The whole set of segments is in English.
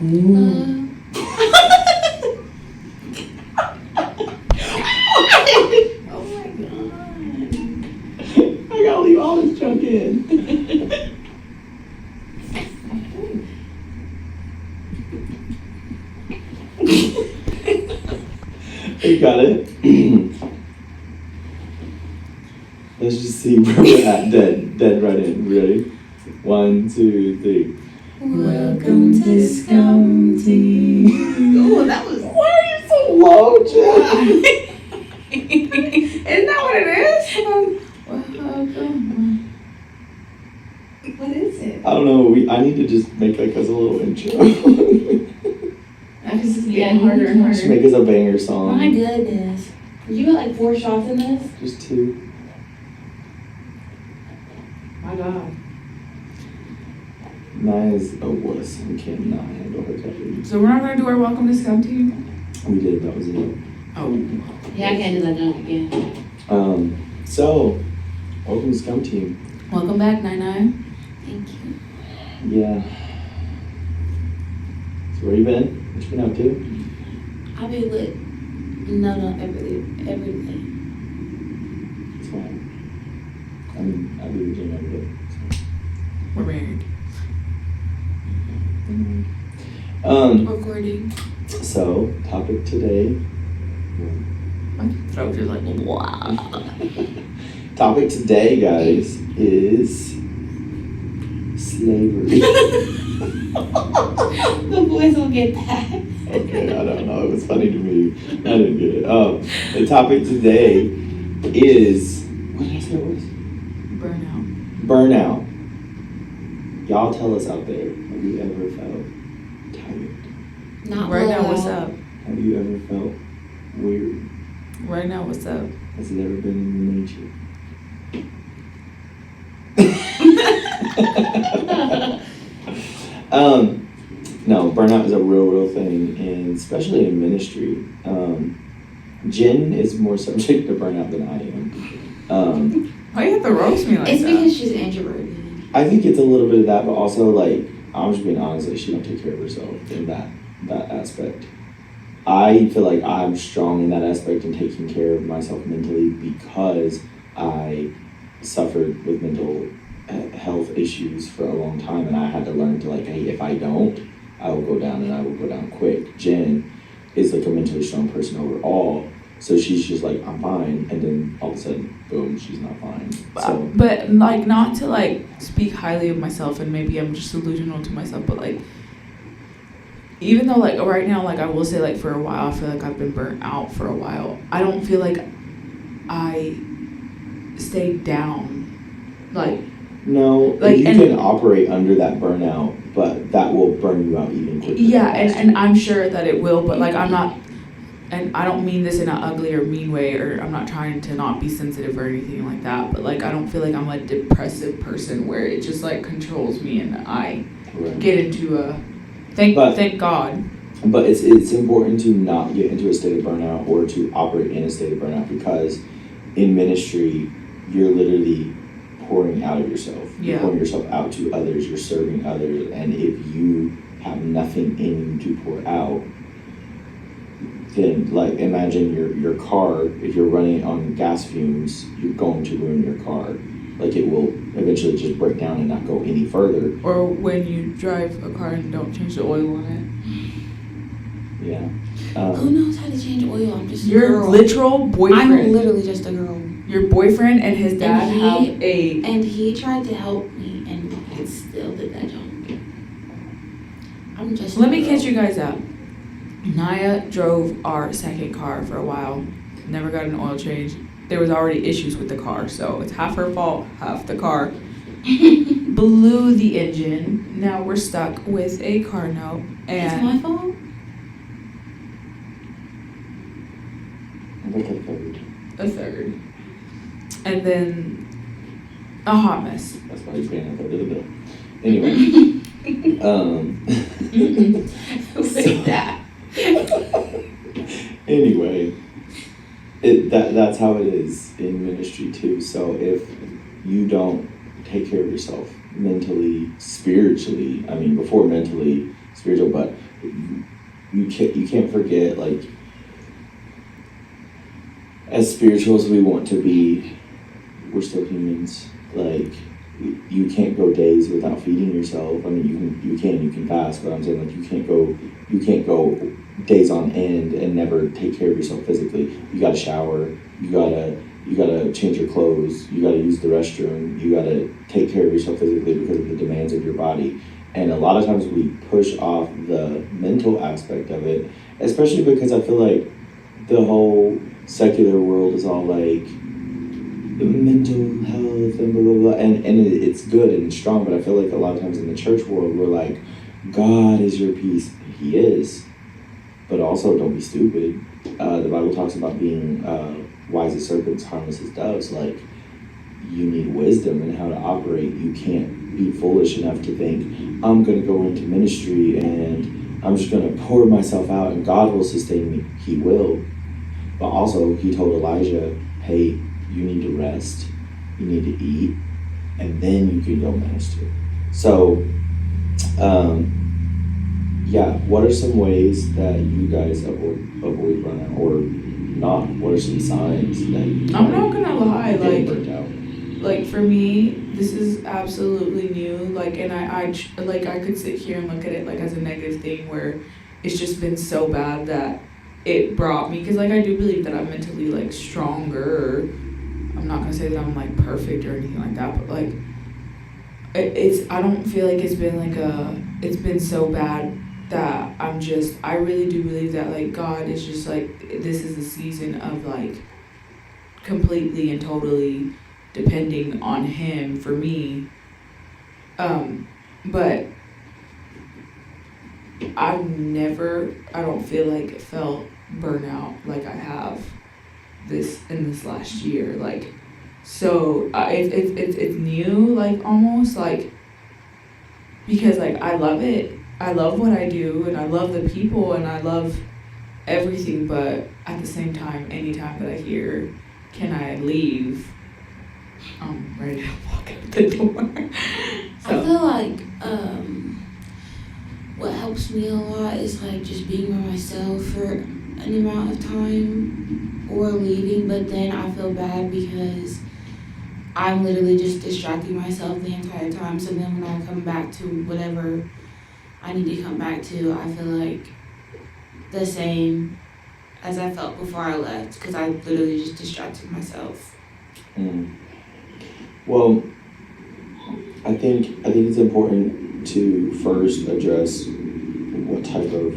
Oh my god. I gotta leave all this junk in. You got it? Let's just see where we're at. Dead right in. Ready? 1, 2, 3. Welcome to Scum Team. Oh, that was. Why are you so low, Jen? Isn't that what it is? Welcome. What is it? I don't know. I need to just make like us a little intro. This is getting harder and Just harder. make us a banger song. My goodness. You got like 4 shots in this? Just 2. My god. Nine is a wuss. We cannot handle her coverage. So we're not gonna do our welcome to Scum Team? We did. That was it. Oh. Yeah, I can't do that junk again. So, welcome to Scum Team. Welcome back, Nine. Thank you. Yeah. So where you been? What you been up to? I'll be with everything. It's fine. I mean, I'll be with Jim every day. We're married. Recording. So, topic today. My throat is like, wow. Topic today, guys, is slavery. The boys will get that. Okay, I don't know. It was funny to me. I didn't get it. The topic today is, what did I say it was? Burnout. Burnout. Y'all tell us out there, have you ever felt tired? Not Right now, well. what's up? Have you ever felt weary? Right now, what's up? Has it ever been in your nature? No, burnout is a real thing, and especially in ministry. Jen is more subject to burnout than I am. Why you have to roast me like It's that? because she's introverted. I think it's a little bit of that, but also like I'm just being honest, like she don't take care of herself in that aspect. I feel like I'm strong in that aspect and taking care of myself mentally because I suffered with mental health issues for a long time, and I had to learn to like, hey, if I don't, I will go down, and I will go down quick. Jen is like a mentally strong person overall, so she's just like, I'm fine, and then all of a sudden, boom, she's not fine. So But like, not to like speak highly of myself, and maybe I'm just delusional to myself, but like, even though like right now, like I will say like for a while, I feel like I've been burnt out for a while. I don't feel like I stayed down. Like, no, like, you and- can operate under that burnout, but that will burn you out even quicker. yeah, and I'm sure that it will, but like I'm not, and I don't mean this in an ugly or mean way, or I'm not trying to not be sensitive or anything like that, but like I don't feel like I'm a depressive person where it just like controls me and I Right. get into a, thank God. But it's important to not get into a state of burnout or to operate in a state of burnout, because in ministry, you're literally pouring out of yourself. Yeah. You're pouring yourself out to others, you're serving others, and if you have nothing in you to pour out, then like imagine your car, if you're running on gas fumes, you're going to ruin your car. Like it will eventually just break down and not go any further. Or when you drive a car and don't change the oil on Yeah. Who knows how to change oil? I'm just it. a Your girl. literal boyfriend. I'm literally just a girl. Your boyfriend and his dad And have And he tried to help me, and it still did that junk. I'm just. Let me catch you guys up. Naya drove our second car for a while. Never got an oil change. There was already issues with the car, so it's half her fault, half the car. Blew the engine. Now we're stuck with a car note. It's And my fault. Like a third. a third. And then a hot mess. That's why you're paying a third of the bill. Anyway. With that. Anyway, that's how it is in ministry too. So if you don't take care of yourself mentally, spiritually, I mean before mentally, spiritual, but you can't forget, like, as spiritual as we want to be, we're still humans. Like, you can't go days without feeding yourself. I mean, you can fast, but I'm saying, like, you can't go days on end and never take care of yourself physically. You gotta shower, you gotta change your clothes, you gotta use the restroom, you gotta take care of yourself physically because of the demands of your body. And a lot of times we push off the mental aspect of it, especially because I feel like the whole secular world is all like mental health and blah blah blah, and it's good and strong, but I feel like a lot of times in the church world we're like, God is your peace. He is, but also don't be stupid. The Bible talks about being wise as serpents, harmless as doves. Like, you need wisdom in how to operate. You can't be foolish enough to think, I'm going to go into ministry and I'm just going to pour myself out and God will sustain me. He will. But also, he told Elijah, hey, you need to rest, you need to eat, and then you can go minister. So, yeah, what are some ways that you guys avoid burnout, or not? What are some signs that you I'm not gonna lie, getting like, burnt out? like for me, this is absolutely new. Like, and I could sit here and look at it like as a negative thing where it's just been so bad that it brought me, because like I do believe that I'm mentally like stronger. I'm not gonna say that I'm like perfect or anything like that, but like it's I don't feel like it's been so bad that I really do believe that like God is just like, this is a season of like completely and totally depending on him for me. But I don't feel like felt burnout like I have in this last year. Like, so it's new, like almost like, because like I love it. I love what I do and I love the people and I love everything, but at the same time, anytime that I hear, can I leave? I'm ready to walk out the door. I feel like what helps me a lot is like just being by myself for an amount of time or leaving, but then I feel bad because I'm literally just distracting myself the entire time. So then when I come back to whatever I need to come back to, I feel like the same as I felt before I left, because I literally just distracted myself. Well, I think it's important to first address what type of,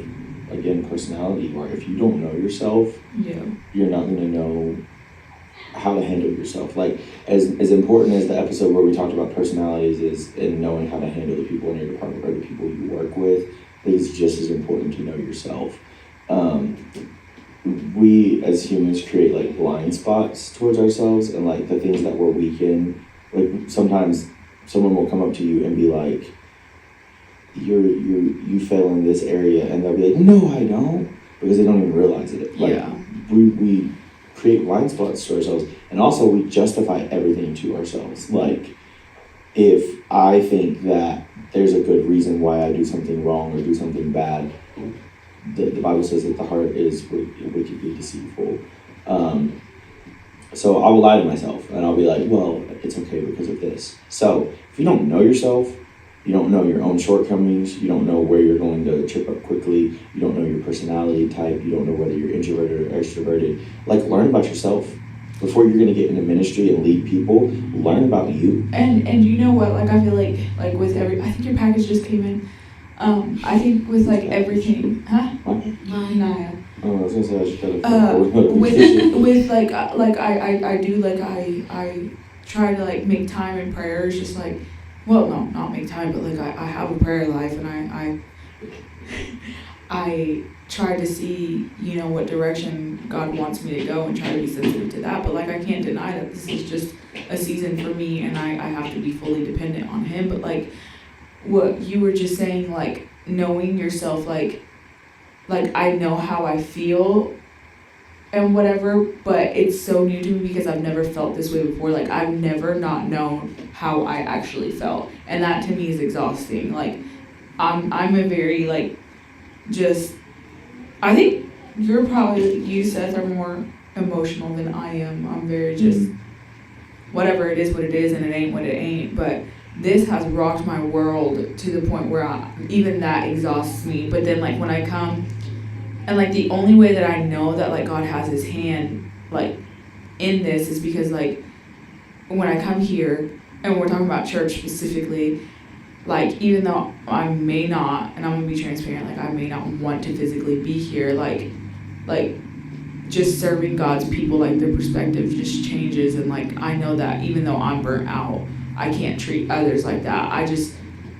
again, personality you are. If you don't know yourself, Yeah. you're not going to know how to handle yourself. Like, as important as the episode where we talked about personalities is in knowing how to handle the people in your department or the people you work with, I think it's just as important to know yourself. We as humans create like blind spots towards ourselves, and like the things that we're weak in. Like, sometimes someone will come up to you and be like, you fail in this area, and they'll be like, no I don't, because they don't even realize it. Like, Yeah. we create blind spots to ourselves, and also we justify everything to ourselves. Like, if I think that there's a good reason why I do something wrong or do something bad, the Bible says that the heart is wickedly deceitful. So I will lie to myself and I'll be like, well, it's okay because of this. So if you don't know yourself, you don't know your own shortcomings, you don't know where you're going to trip up quickly, you don't know your personality type, you don't know whether you're introverted or extroverted, like, learn about yourself. Before you're going to get into ministry and lead people, learn about you. And you know what, like I feel like with I think your package just came in. I think with like everything, huh? Naya. Oh, I was gonna say I should got a with I do, like I try to like make time in prayers, just like, well, no, not make time, but like I have a prayer life, and I try to see, you know, what direction God wants me to go and try to be sensitive to that. But like, I can't deny that this is just a season for me, and I have to be fully dependent on him. But like what you were just saying, like knowing yourself, like I know how I feel and whatever, but it's so new to me because I've never felt this way before. Like, I've never not known how I actually felt, and that to me is exhausting. Like, I'm a very like just, I think you Seth are more emotional than I am. I'm very just, whatever it is what it is and it ain't what it ain't, but this has rocked my world to the point where even that exhausts me. But then like when I come, and like the only way that I know that like God has his hand like in this is because like when I come here, and we're talking about church specifically, like even though I may not, and I'm gonna be transparent, like I may not want to physically be here, like just serving God's people, like their perspective just changes. And like I know that even though I'm burnt out, I can't treat others like that.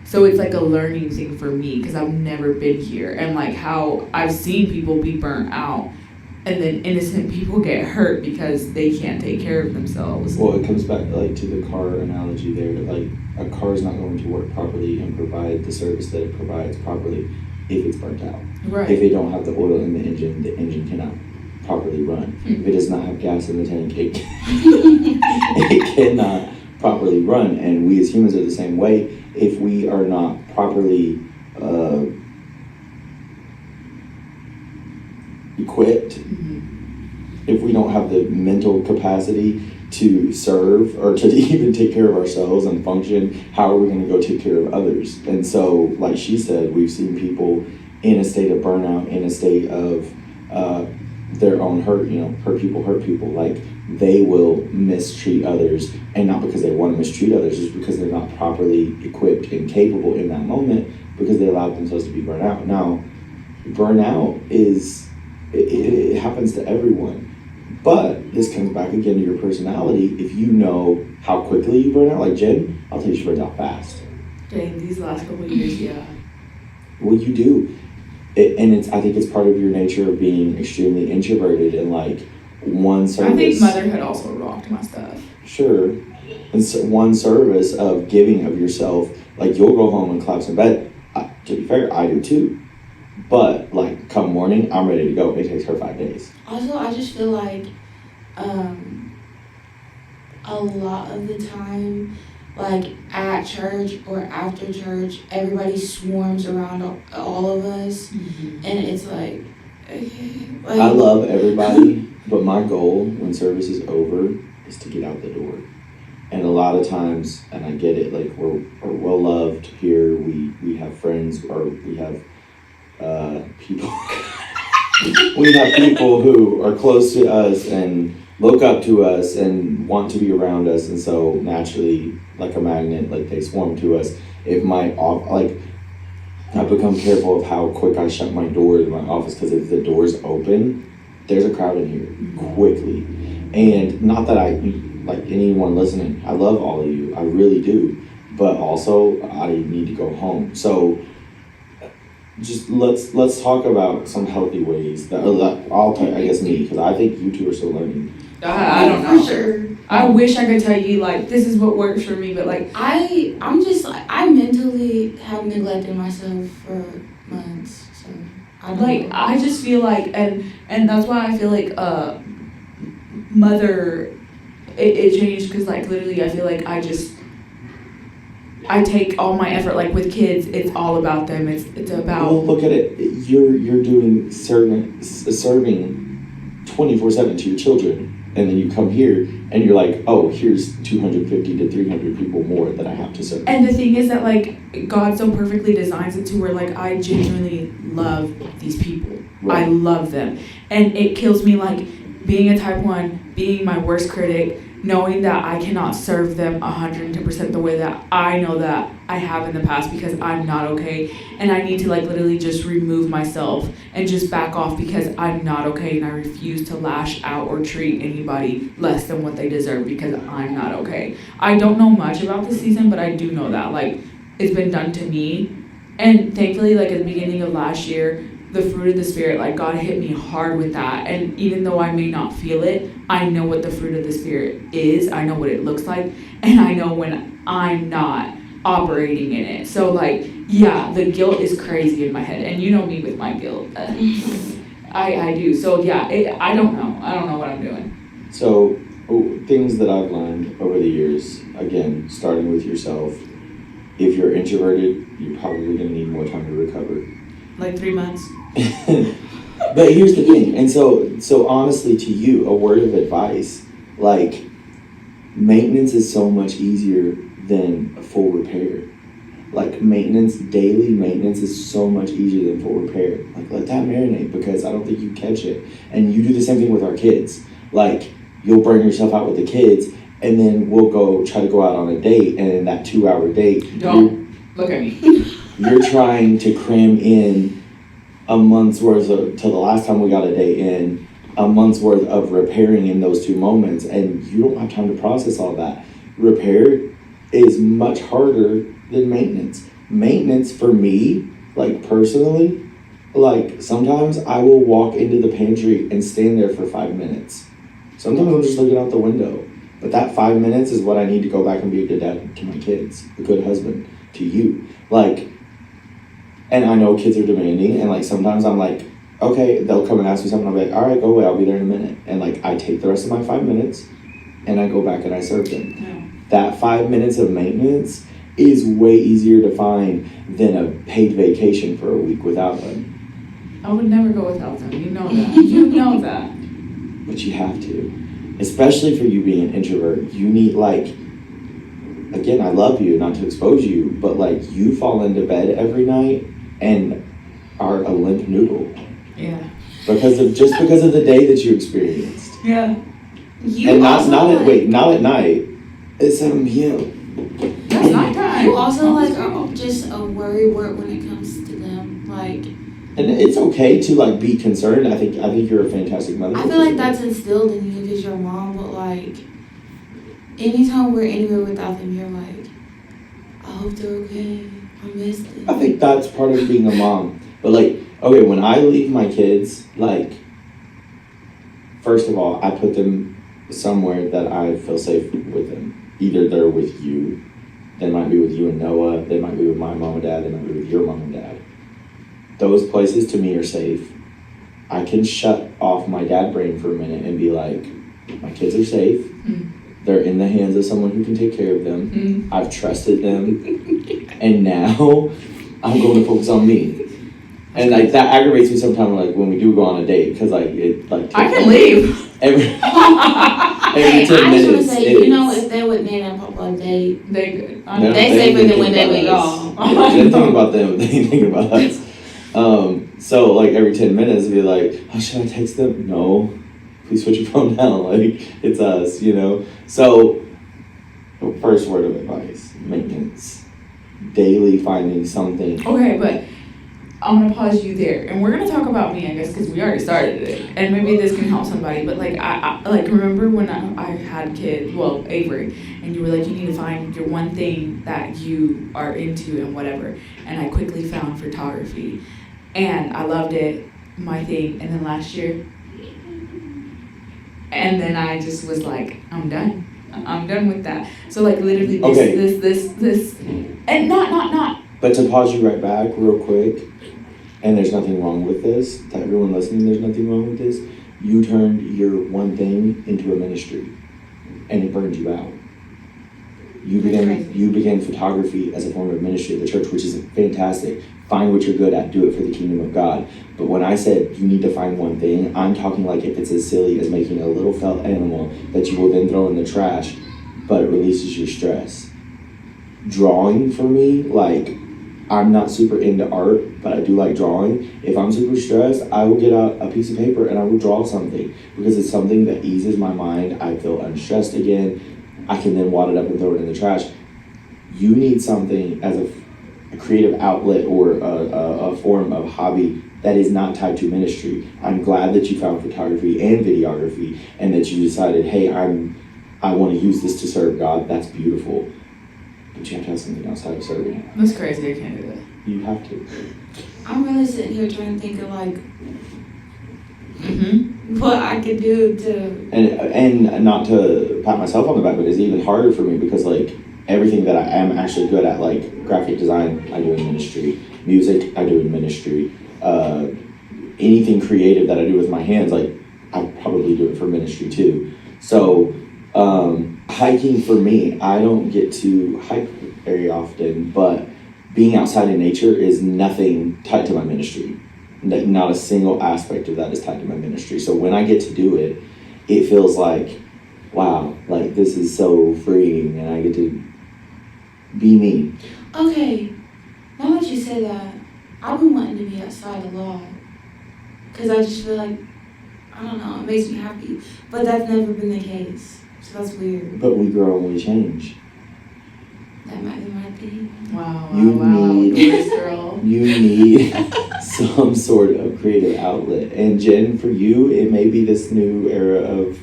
So it's like a learning thing for me because I've never been here, and like how I've seen people be burnt out and then innocent people get hurt because they can't take care of themselves. Well, it comes back like to the car analogy there. Like a car is not going to work properly and provide the service that it provides properly if it's burnt out. Right. If they don't have the oil in the engine cannot properly run. If it does not have gas in the tank, it cannot properly run. And we as humans are the same way. If we are not properly equipped, if we don't have the mental capacity to serve or to even take care of ourselves and function, how are we going to go take care of others? And so, like she said, we've seen people in a state of burnout, in a state of their own hurt, hurt people. Like they will mistreat others, and not because they want to mistreat others, just because they're not properly equipped and capable in that moment because they allowed themselves to be burnt out. Now, burnout it happens to everyone. But this comes back again to your personality. If you know how quickly you burn out, like Jen, I'll tell you she burns out fast. Dang, these last couple of years, yeah. Well, you do. I think it's part of your nature of being extremely introverted and like one service. I think motherhood also rocked my stuff. Sure. And so one service of giving of yourself, like you'll go home and collapse in bed. To be fair, I do too. But like come morning, I'm ready to go. It takes her 5 days. Also, I just feel like a lot of the time, like at church or after church, everybody swarms around all of us, and it's like, okay, like I love everybody, but my goal when service is over is to get out the door. And a lot of times, and I get it, like we're well loved here. We have friends, or we have people. We have people who are close to us and look up to us and want to be around us, and so naturally, like a magnet, like they swarm to us. I've become careful of how quick I shut my door to my office, because if the door's open, there's a crowd in here quickly. And not that I like anyone listening, I love all of you, I really do, but also I need to go home. So just let's talk about some healthy ways that I'll tell, I guess me, because I think you two are still learning. I don't know. For sure. I wish I could tell you like this is what works for me, but like I'm just like, I mentally have neglected myself for months, so I don't know. I just feel like and that's why I feel like mother it changed, because like literally I feel like I take all my effort, like with kids, it's all about them. It's about. Well, look at it. You're doing serving 24/7 to your children, and then you come here and you're like, oh, here's 250 to 300 people more that I have to serve. And the thing is that like God so perfectly designs it to where like I genuinely love these people. Right. I love them, and it kills me like being a type 1, being my worst critic, knowing that I cannot serve them 110% the way that I know that I have in the past, because I'm not okay, and I need to like literally just remove myself and just back off because I'm not okay, and I refuse to lash out or treat anybody less than what they deserve because I'm not okay. I don't know much about this season, but I do know that like it's been done to me, and thankfully like at the beginning of last year, the fruit of the Spirit, like God hit me hard with that. And even though I may not feel it, I know what the fruit of the Spirit is. I know what it looks like. And I know when I'm not operating in it. So like, yeah, the guilt is crazy in my head. And you know me with my guilt. I do. So yeah, I don't know. I don't know what I'm doing. So things that I've learned over the years, again, starting with yourself, if you're introverted, you're probably going to need more time to recover. Like 3 months. But here's the thing, and so honestly, to you, a word of advice, like, maintenance is so much easier than full repair. Like, daily maintenance is so much easier than full repair. Like, let that marinate, because I don't think you catch it. And you do the same thing with our kids. Like, you'll burn yourself out with the kids, and then we'll try to go out on a date, and in that 2-hour date, Don't look at me. you're trying to cram in a month's worth of, till the last time we got a date in, a month's worth of repairing in those 2 moments, and you don't have time to process all that. Repair is much harder than maintenance. Maintenance for me, like personally, like sometimes I will walk into the pantry and stand there for 5 minutes. Sometimes I'm just looking out the window. But that 5 minutes is what I need to go back and be a good dad to my kids, a good husband to you. Like, and I know kids are demanding, and like sometimes I'm like, okay, they'll come and ask me something, I'll be like, all right, go away, I'll be there in a minute. And like I take the rest of my 5 minutes and I go back and I serve them. Yeah. That 5 minutes of maintenance is way easier to find than a paid vacation for a week without them. I would never go without them. You know that. You know that. But you have to. Especially for you being an introvert. You need, like, again, I love you, not to expose you, but like you fall into bed every night and are a limp noodle. Yeah. Because of the day that you experienced. Yeah. And not at night. It's 7 p.m. That's nighttime. You also like are just a worry word when it comes to them. Like, and it's okay to like be concerned. I think you're a fantastic mother. I feel like that's instilled in you because you're a mom, but like anytime we're anywhere without them, you're like, I hope they're okay. I miss them. I think that's part of being a mom. But like, okay, when I leave my kids, like, first of all, I put them somewhere that I feel safe with them. Either they're with you, they might be with you and Noah, they might be with my mom and dad, they might be with your mom and dad. Those places to me are safe. I can shut off my dad brain for a minute and be like, my kids are safe. Mm. They're in the hands of someone who can take care of them. Mm. I've trusted them. And now I'm going to focus on me. And like that aggravates me sometimes, like when we do go on a date, because like it like I can leave. Every Hey, 10 I just want to minutes. say, you know, if they're with me and Papa, they They good. No, they safer than when they with y'all. They think about them. They think about us. So like every 10 minutes, be like, oh, should I text them? No, please put your phone down. Like it's us, you know. So, first word of advice: maintenance, daily finding something. Okay, but I'm gonna pause you there, and we're gonna talk about me, I guess, because we already started it, and maybe this can help somebody. But like, I like remember when I had kids, well, Avery, and you were like, you need to find your one thing that you are into and whatever. And I quickly found photography, and I loved it, my thing. And then last year, and then I just was like, I'm done with that. So like literally this, and not. But to pause you right back real quick, and there's nothing wrong with this, to everyone listening, there's nothing wrong with this. You turned your one thing into a ministry, and it burned you out. You began photography as a form of ministry at the church, which is fantastic. Find what you're good at, do it for the kingdom of God. But when I said you need to find one thing, I'm talking like if it's as silly as making a little felt animal that you will then throw in the trash, but it releases your stress. Drawing for me, like, I'm not super into art, but I do like drawing. If I'm super stressed, I will get out a piece of paper and I will draw something because it's something that eases my mind. I feel unstressed again. I can then wad it up and throw it in the trash. You need something as a creative outlet or a form of hobby that is not tied to ministry. I'm glad that you found photography and videography and that you decided, hey, I want to use this to serve God. That's beautiful. But you have to have something outside of serving. That's crazy. I can't do that. You have to. I'm really sitting here trying to think of like what I could do to. And not to pat myself on the back, but it's even harder for me because like everything that I am actually good at, like graphic design, I do in ministry. Music, I do in ministry. Anything creative that I do with my hands, like I probably do it for ministry too. So hiking for me, I don't get to hike very often, but being outside in nature is nothing tied to my ministry. Like, not a single aspect of that is tied to my ministry. So when I get to do it, it feels like, wow, like this is so freeing, and I get to be me. Okay, now that you say that, I've been wanting to be outside a lot. Because I just feel like, I don't know, it makes me happy. But that's never been the case. So that's weird. But we grow and we change. That might be my thing. Wow, You wow, need- Doris girl. You need some sort of creative outlet. And Jen, for you, it may be this new era of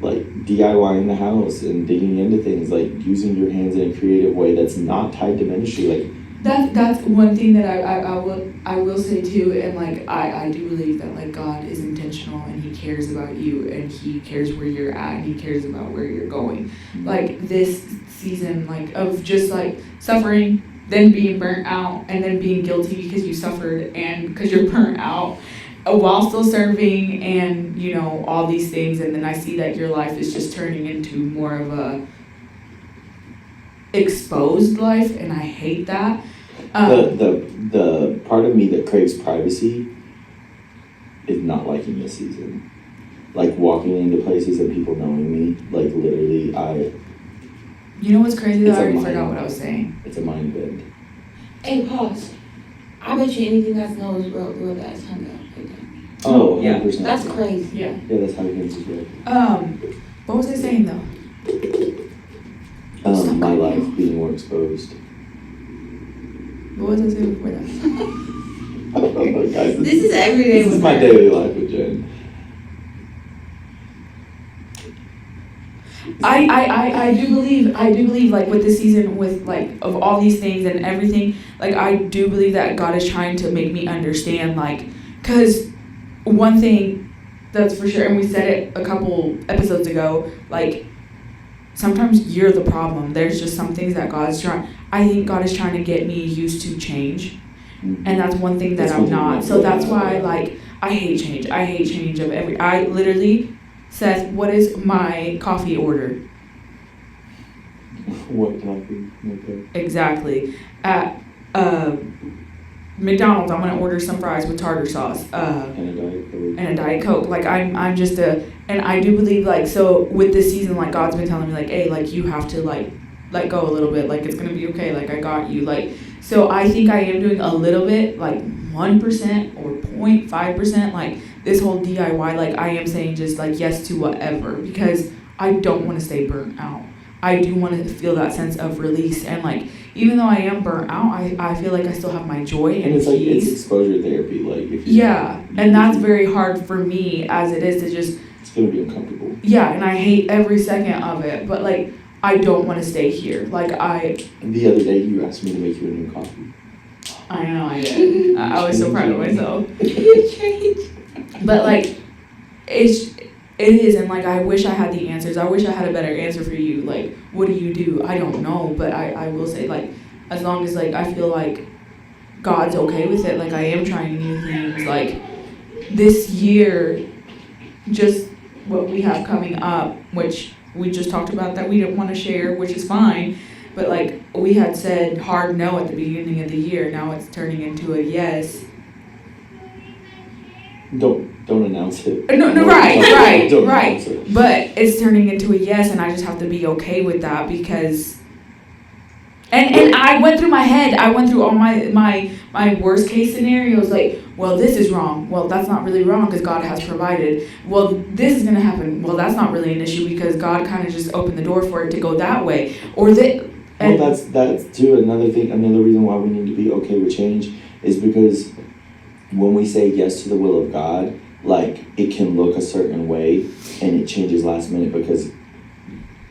like DIYing the house and digging into things, like using your hands in a creative way that's not tied to ministry. Like, That's one thing that I will say too, and like I do believe that like God is intentional and He cares about you and He cares where you're at and He cares about where you're going. Like this season, like of just like suffering, then being burnt out, and then being guilty because you suffered and because you're burnt out, while still serving, and you know all these things, and then I see that your life is just turning into more of a exposed life, and I hate that. the part of me that craves privacy is not liking this season. Like walking into places and people knowing me, like literally, You know what's crazy though? It's I a already mind. forgot what I was saying. it's a mind bend. Hey, pause. I bet you anything that's nose real that's hung up like that. Oh, Yeah. 100%. That's crazy. Yeah. Yeah, that's how it is as well. What was I saying though? Stop My cutting life me off. being more exposed. What was I saying before that? I don't know, guys. This is every day This is with my her. daily life with Jen. I do believe like with this season, with like of all these things and everything, like I do believe that God is trying to make me understand, like, cause one thing that's for sure, and we said it a couple episodes ago, like sometimes you're the problem. There's just some things that I think God is trying to get me used to change, and that's one thing that That's I'm one thing not. that- So that's why like I hate change. I hate change of I literally, Seth, what is my coffee order? What coffee? Okay. Exactly. At McDonald's, I'm gonna order some fries with tartar sauce. And a Diet Coke. And a Diet Coke. Like I'm just and I do believe like, so with this season, like God's been telling me like, hey, like you have to like let go a little bit, like it's gonna be okay, like I got you, like, so I think I am doing a little bit, like 1% or 0.5%, like this whole DIY, like I am saying just like yes to whatever, because I don't want to stay burnt out. I do want to feel that sense of release, and like even though I am burnt out, I feel like I still have my joy and it's like peace. it's exposure therapy. Like if you, Yeah, and that's very hard for me as it is to just, it's gonna be uncomfortable. yeah, and I hate every second of it, but like I don't want to stay here. Like And the other day you asked me to make you a new coffee. I know I did. I was so proud of myself. But like it is, and like I wish I had the answers. I wish I had a better answer for you. Like, what do you do? I don't know, but I will say, like, as long as like I feel like God's okay with it, like I am trying new things. Like this year, just what we have coming up, which we just talked about that we didn't want to share, which is fine. But like we had said hard no at the beginning of the year, now it's turning into a yes. Don't announce it. No, right. Don't announce it. But it's turning into a yes, and I just have to be okay with that, because and I went through my head. I went through all my worst case scenarios, like, well, this is wrong. Well, that's not really wrong because God has provided. Well, this is gonna happen. Well, that's not really an issue because God kind of just opened the door for it to go that way. Or that. Well, that's too another thing. Another reason why we need to be okay with change is because when we say yes to the will of God, like it can look a certain way and it changes last minute because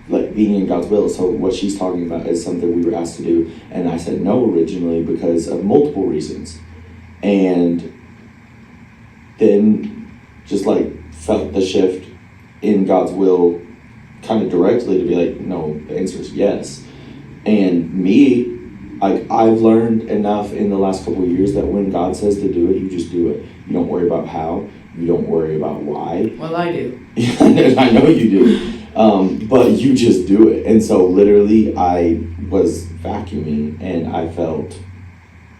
like being in God's will. So what she's talking about is something we were asked to do, and I said no originally because of multiple reasons, and then just like felt the shift in God's will kind of directly to be like, no, the answer is yes. And me, like I've learned enough in the last couple of years that when God says to do it, you just do it. You don't worry about how. You don't worry about why. Well, I do. I know you do. But you just do it. And so literally I was vacuuming and I felt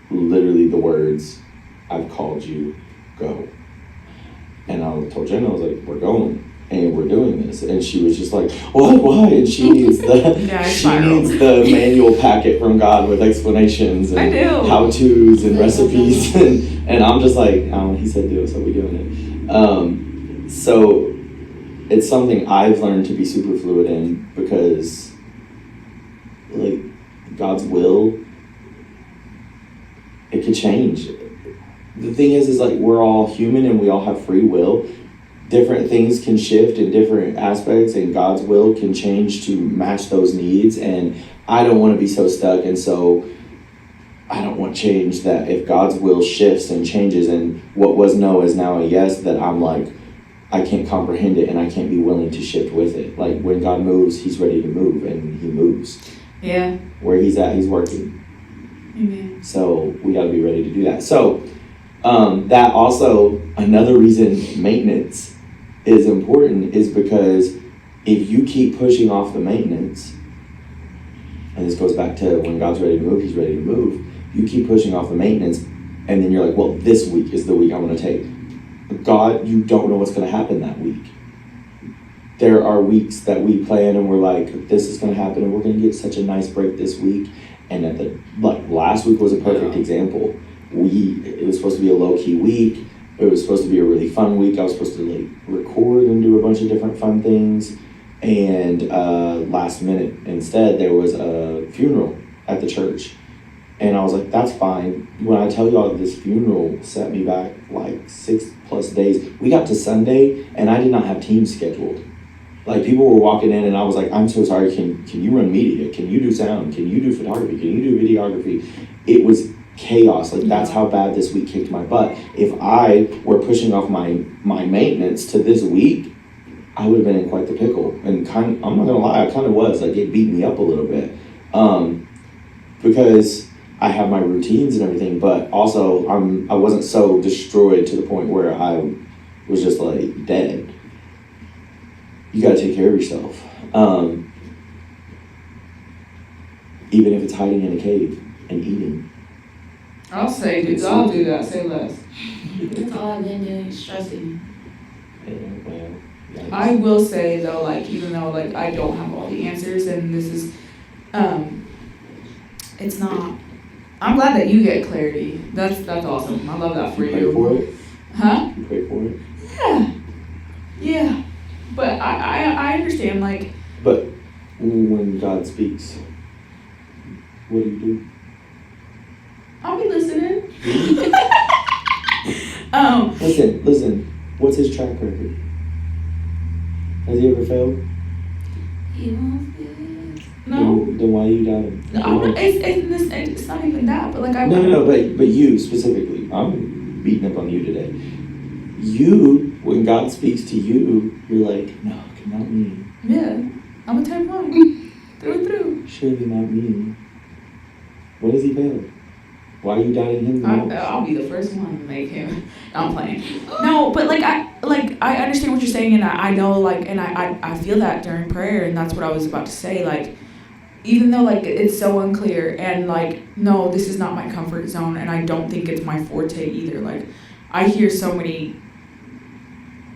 literally the words, "I've called you, go." And I told Jen, I was like, "We're going and we're doing this." And she was just like, "What? Why?" And she needs the manual packet from God with explanations and how-tos and recipes. And I'm just like, "Oh, he said do it, so we're doing it." So it's something I've learned to be super fluid in, because like God's will, it could change. The thing is like we're all human and we all have free will. Different things can shift in different aspects, and God's will can change to match those needs. And I don't want to be so stuck, and so I don't want change that if God's will shifts and changes and what was no is now a yes, that I'm like, I can't comprehend it and I can't be willing to shift with it. Like when God moves, he's ready to move, and he moves. Yeah. Where he's at, he's working. Amen. So we got to be ready to do that. So that also, another reason maintenance is important is because if you keep pushing off the maintenance, and this goes back to when God's ready to move, he's ready to move. You keep pushing off the maintenance, and then you're like, well, this week is the week I'm going to take. God, you don't know what's going to happen that week. There are weeks that we plan and we're like, this is going to happen and we're going to get such a nice break this week. And at the last week was a perfect example. It was supposed to be a low-key week. It was supposed to be a really fun week. I was supposed to record and do a bunch of different fun things. And last minute, instead, there was a funeral at the church. And I was like, that's fine. When I tell y'all this funeral set me back 6+ days, we got to Sunday and I did not have teams scheduled. People were walking in and I was like, I'm so sorry, can you run media? Can you do sound? Can you do photography? Can you do videography? It was chaos. That's how bad this week kicked my butt. If I were pushing off my maintenance to this week, I would have been in quite the pickle. And I'm not gonna lie, I kind of was. It beat me up a little bit. Because I have my routines and everything, but also I wasn't so destroyed to the point where I was just dead. You gotta take care of yourself. Even if it's hiding in a cave and eating. I'll do that, say less. That's all I've been doing, stressing. I will say though, even though I don't have all the answers, and this is, it's not. I'm glad that you get clarity. That's awesome. I love that for you. Pray for it. Huh? You pray for it. Yeah. But I understand But when God speaks, what do you do? I'll be listening. Listen. What's his track record? Has he ever failed? He won't fail. No. Then why are you doubting? It's not even that, but No, but you specifically. I'm beating up on you today. You, when God speaks to you, you're like, no, not me. Yeah, I'm a type 1. Through and through. Surely not me. What has he failed? Why are you doubting him the most? I'll be the first one to make him. No, I'm playing. No, but I understand what you're saying, and I know and I feel that during prayer, and that's what I was about to say. Even though it's so unclear, and no, this is not my comfort zone, and I don't think it's my forte either. I hear so many.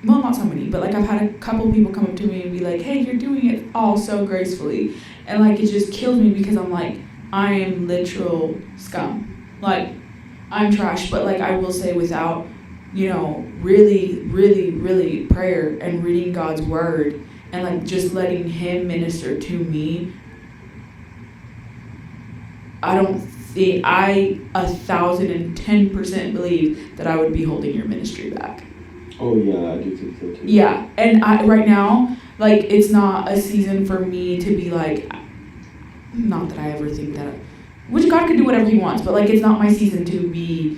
Well, not so many, but I've had a couple people come up to me and be like, hey, you're doing it all so gracefully. And it just kills me because I'm I am literal scum. I'm trash. But I will say without, really, really, really prayer and reading God's word and just letting him minister to me, I 1,010% believe that I would be holding your ministry back. Oh yeah, I do think so too. Yeah, and right now, it's not a season for me to be not that I ever think that, which God could do whatever he wants, but it's not my season to be,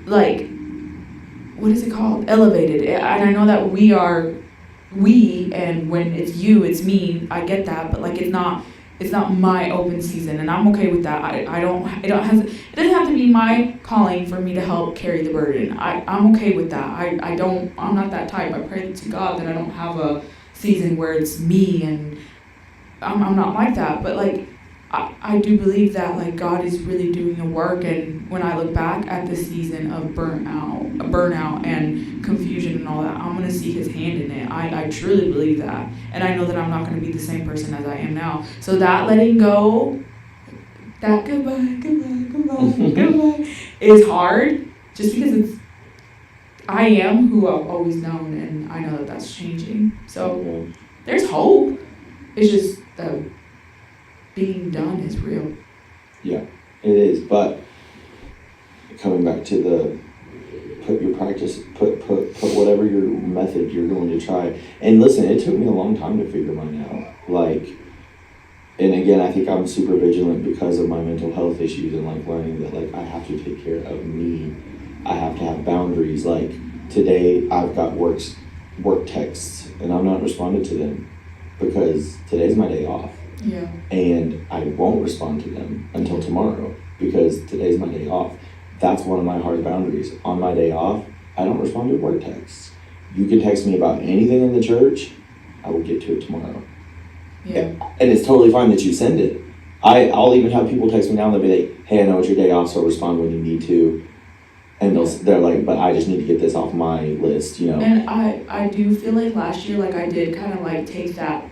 what is it called? Elevated. And I know that we, and when it's you, it's me, I get that, but it's not my open season, and I'm okay with that. It doesn't have to be my calling for me to help carry the burden. I'm okay with that. I'm not that type. I pray to God that I don't have a season where it's me, and I'm not like that. But I do believe that like God is really doing the work, and when I look back at the season of burnout and confusion and all that, I'm gonna see His hand in it. I truly believe that, and I know that I'm not gonna be the same person as I am now. So that letting go, that goodbye is hard, just because I am who I've always known, and I know that that's changing. So there's hope. It's just that being done is real. Yeah, it is. But coming back to the put your practice, put whatever your method you're going to try. And listen, it took me a long time to figure mine out. Like, and again, I think I'm super vigilant because of my mental health issues and like learning that like I have to take care of me. I have to have boundaries. Like today, I've got work texts and I'm not responding to them because today's my day off. Yeah. And I won't respond to them until tomorrow because today's my day off. That's one of my hard boundaries. On my day off, I don't respond to work texts. You can text me about anything in the church, I will get to it tomorrow. Yeah. And it's totally fine that you send it. I'll even have people text me now and they'll be like, hey, I know it's your day off, so respond when you need to. And they're like, but I just need to get this off my list, you know. And I do feel like last year, like I did kind of like take that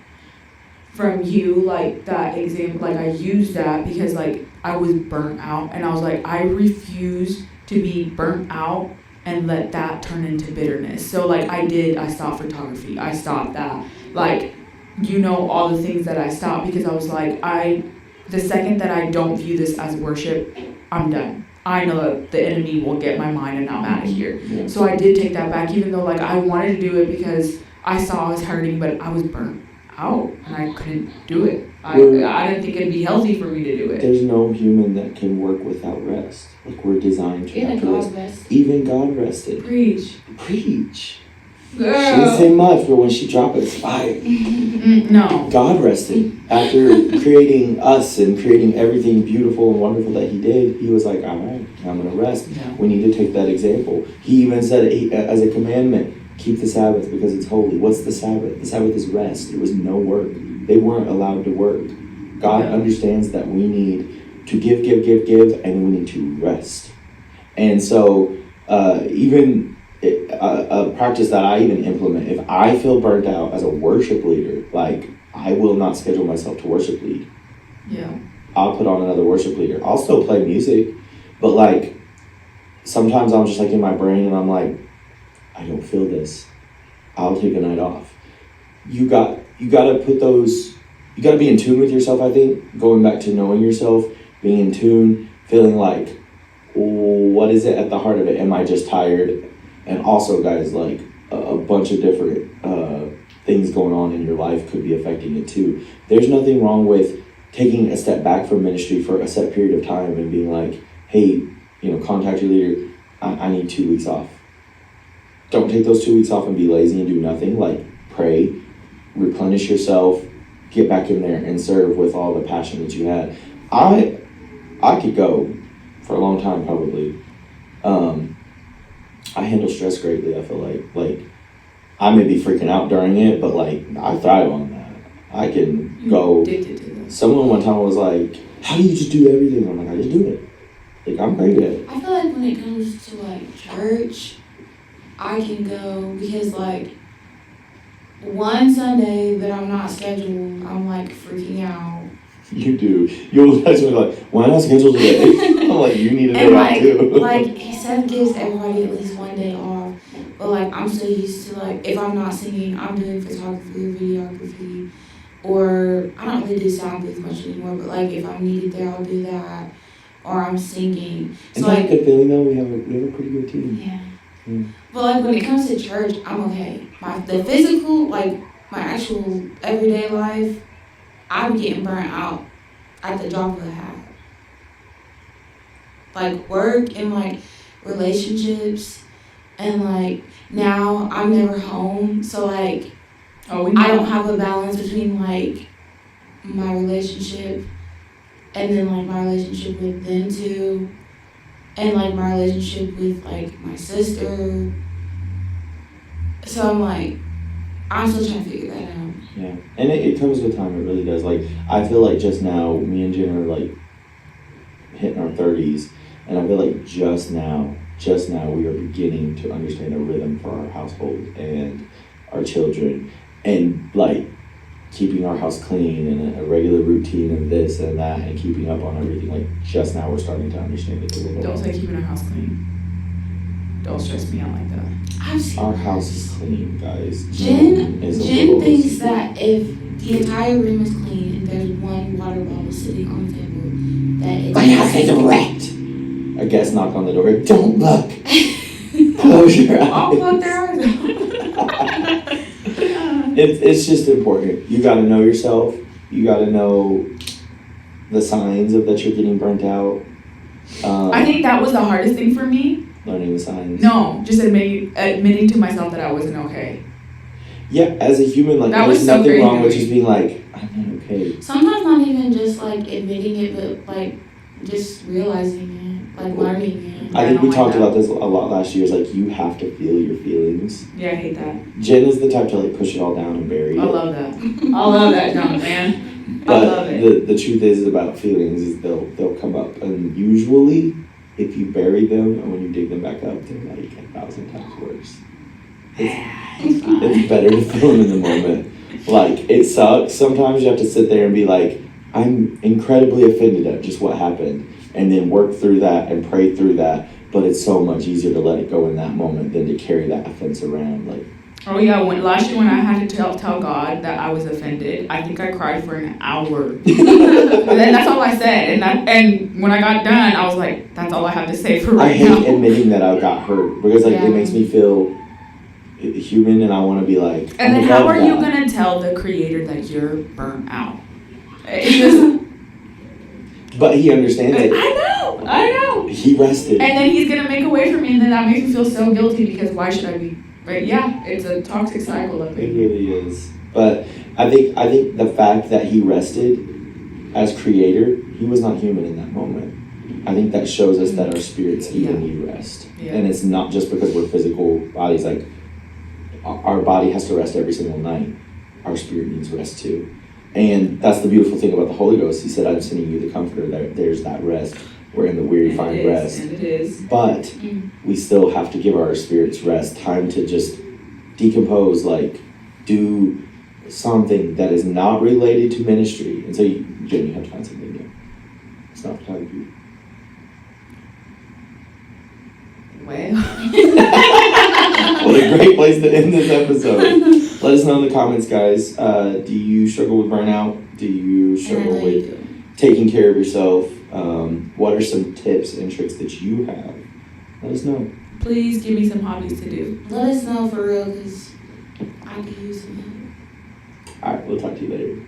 from you, like that example, like I used that because like I was burnt out and I was like, I refuse to be burnt out and let that turn into bitterness. So like I stopped photography. I stopped that. Like, you know, all the things that I stopped because I was like, the second that I don't view this as worship, I'm done. I know that the enemy will get my mind and I'm out of here. Yeah. So I did take that back, even though like I wanted to do it because I saw I was hurting, but I was burnt out and I couldn't do it. I didn't think it'd be healthy for me to do it. There's no human that can work without rest. Like we're designed to have to rest. Even God rested. Preach. She didn't say much, but when she dropped it, it's fire. No. God rested. After creating us and creating everything beautiful and wonderful that He did, He was like, all right, I'm going to rest. Yeah. We need to take that example. He even said as a commandment, keep the Sabbath because it's holy. What's the Sabbath? The Sabbath is rest. There was no work. They weren't allowed to work. God understands that we need to give, and we need to rest. And so even a practice that I even implement, if I feel burnt out as a worship leader, like I will not schedule myself to worship lead. Yeah. I'll put on another worship leader. I'll still play music, but like sometimes I'm just like in my brain and I'm like, I don't feel this. I'll take a night off. You gotta put those, you gotta be in tune with yourself, I think. Going back to knowing yourself, being in tune, feeling like, what is it at the heart of it? Am I just tired? And also, guys, like a bunch of different things going on in your life could be affecting it too. There's nothing wrong with taking a step back from ministry for a set period of time and being like, hey, contact your leader. I need 2 weeks off. Don't take those 2 weeks off and be lazy and do nothing. Like pray, replenish yourself, get back in there and serve with all the passion that you had. I could go for a long time probably. I handle stress greatly. I feel like I may be freaking out during it, but like I thrive on that. I can go. Someone one time was like, "How do you just do everything?" I'm like, "I just do it." Like I'm great at it. I feel like when it comes to like church, I can go because like one Sunday that I'm not scheduled, I'm like freaking out. You do. You'll text me like, "Why not schedule today?" I'm like, "You need a day off too." Like Seth gives everybody at least one day off, but like I'm so used to like if I'm not singing, I'm doing photography or videography, or I don't really do sound booth much anymore. But like if I'm needed there, I'll do that, or I'm singing. Isn't that a good feeling though? We have a pretty good team. Yeah. But like when it comes to church, I'm okay. The physical, like my actual everyday life, I'm getting burnt out at the drop of a hat. Like work and like relationships, and like now I'm never home, so like I don't have a balance between like my relationship and then like my relationship with them too, and like my relationship with like my sister. So I'm like, I'm still trying to figure that out. Yeah, and it comes with time. It really does. Like, I feel like just now, me and Jen are like hitting our 30s, and I feel like just now we are beginning to understand a rhythm for our household and our children, and like keeping our house clean and a regular routine of this and that, and keeping up on everything. Like, just now we're starting to understand it a little. Don't say keeping our house clean. Don't stress me out like that. Our house is clean, guys. Jen is a Jen little thinks OCD. that if the entire room is clean and there's one water bottle sitting on the table, that it's My house is wrecked. A guest knocked on the door. Don't look. Close your eyes. Oh, look, there are. It's just important. You got to know yourself. You got to know the signs of that you're getting burnt out. I think that was the hardest thing for me. Learning the signs. No, just admitting to myself that I wasn't okay. Yeah, as a human, like, That there's was so nothing crazy wrong to with me. just being like, I'm not okay. sometimes not even just like admitting it, but like just realizing it, like learning it. I I think don't we like talked that. about this a lot last year. Is like, you have to feel your feelings. Yeah, I hate that. Jen is the type to like push it all down and bury it. I love that. I love that, John, man. I But love it. the truth is about feelings is they'll come up, and usually if you bury them and when you dig them back up, they're like 1,000 times worse. It's better to feel them in the moment. Like, it sucks. Sometimes you have to sit there and be like, I'm incredibly offended at just what happened, and then work through that and pray through that. But it's so much easier to let it go in that moment than to carry that offense around. Like, Oh yeah, last year when I had to tell God that I was offended, I think I cried for an hour. And then that's all I said. And when I got done, I was like, that's all I have to say for I right hate now. admitting that I got hurt because like Yeah. it makes me feel human, and I want to be like. And then I'm how above are you that. gonna tell the creator that you're burnt out? It's just, But he understands it. I know. He rested. And then he's gonna make a way for me, and then that makes me feel so guilty because why should I be? But yeah, it's a toxic cycle of It it. really is. But I think the fact that he rested as creator, he was not human in that moment. I think that shows us that our spirits even need rest. Yeah. And it's not just because we're physical bodies. Like, our body has to rest every single night. Our spirit needs rest too. And that's the beautiful thing about the Holy Ghost. He said, I'm sending you the Comforter. There's that rest. We're in the weary find rest. And it is. But we still have to give our spirits rest, time to just decompose, like do something that is not related to ministry. And so, Jen, you have to find something new. It's not photography. Well. What a great place to end this episode. Let us know in the comments, guys. Do you struggle with burnout? Do you struggle with taking care of yourself? What are some tips and tricks that you have? Let us know. Please give me some hobbies to do. Let us know for real, because I could use some help. All right, we'll talk to you later.